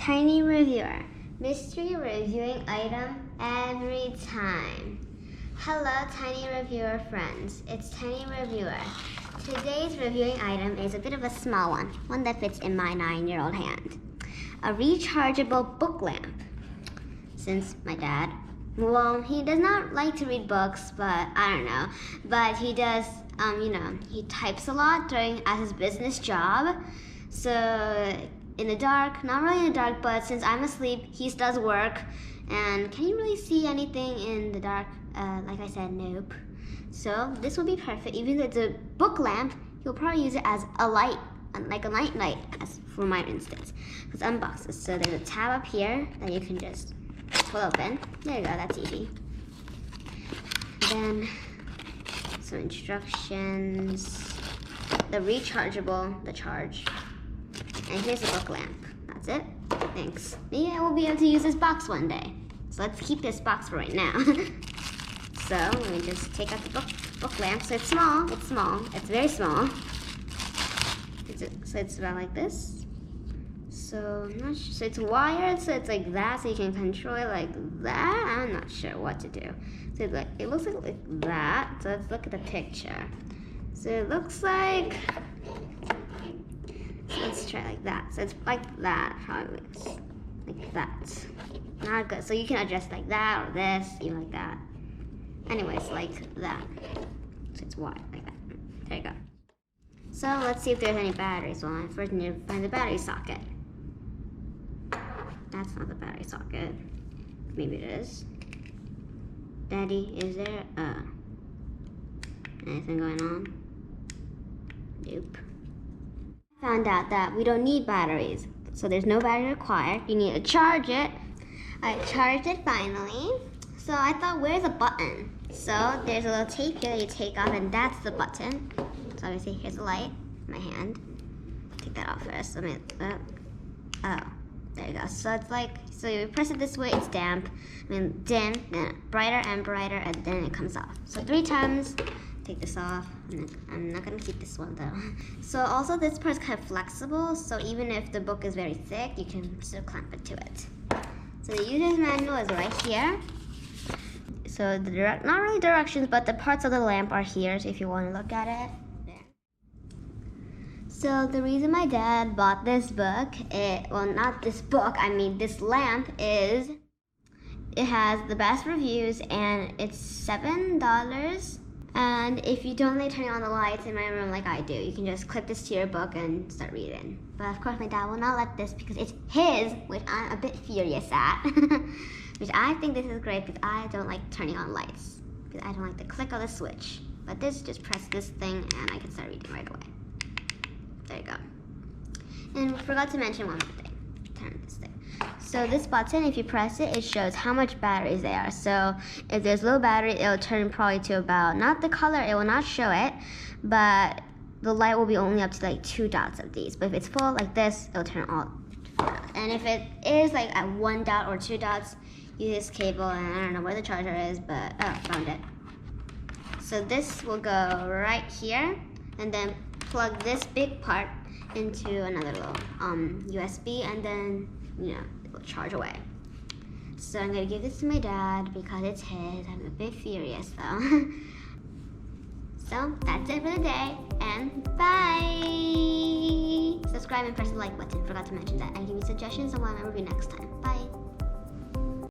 Tiny Reviewer. Mystery reviewing item every time. Hello, Tiny Reviewer friends. It's Tiny Reviewer. Today's reviewing item is a bit of a small one that fits in my 9-year-old hand. A rechargeable book lamp. Since my dad, well, he does not like to read books, but I don't know. But he does, he types a lot as his business job. So in the dark, not really in the dark, but since I'm asleep, he does work. And can you really see anything in the dark? Like I said, nope. So this will be perfect. Even though it's a book lamp, he'll probably use it as a light, like a night light, as for my instance. Let's unbox this. So there's a tab up here that you can just pull open. There you go, that's easy. Then some instructions, the charge. And here's the book lamp. That's it. Thanks. Maybe I will be able to use this box one day. So let's keep this box for right now. So let me just take out the book lamp. So it's small. It's very small. So it's about like this. So I'm not sure. So it's wired. So it's like that. So you can control it like that. I'm not sure what to do. So it looks like that. So let's look at the picture. So it looks like. So let's try like that. So it's like that, probably. Like that. Not good. So you can adjust like that or this, even like that. Anyways, like that. So it's wide, like that. There you go. So let's see if there's any batteries. Well, I first need to find the battery socket. That's not the battery socket. Maybe it is. Daddy, is there anything going on? Nope. Found out that we don't need batteries, so there's no battery required. You need to charge it. I charged it finally. So I thought, where's the button? So there's a little tape here that you take off, and that's the button. So obviously here's the light in my hand. Take that off first. Oh, there you go. So it's like, so you press it this way, it's damp, then dim, then brighter and brighter, and then it comes off. So 3 times. Take this off. I'm not gonna keep this one though. So also this part is kind of flexible, so even if the book is very thick, you can still clamp it to it. So the user's manual is right here. So the not really directions, but the parts of the lamp are here, so if you want to look at it. There. So the reason my dad bought this book, not this book, I mean this lamp, is it has the best reviews and it's $7. And if you don't like turning on the lights in my room like I do, you can just clip this to your book and start reading. But of course my dad will not let this because it's his, which I'm a bit furious at. Which I think this is great because I don't like turning on lights. Because I don't like the click of the switch. But this, just press this thing and I can start reading right away. There you go. And we forgot to mention one more thing. Turn this thing. So this button, if you press it, it shows how much batteries there are. So if there's low battery, it'll turn probably to about, not the color, it will not show it, but the light will be only up to like 2 dots of these. But if it's full like this, it'll turn all 4 dots. And if it is like at 1 dot or 2 dots, use this cable, and I don't know where the charger is, but found it. So this will go right here, and then plug this big part into another little USB, and then it will charge away. So I'm gonna give this to my dad because it's his. I'm a bit furious though. So that's it for the day, and bye! Subscribe and press the like button. Forgot to mention that. And give me suggestions on what I'm gonna review next time. Bye!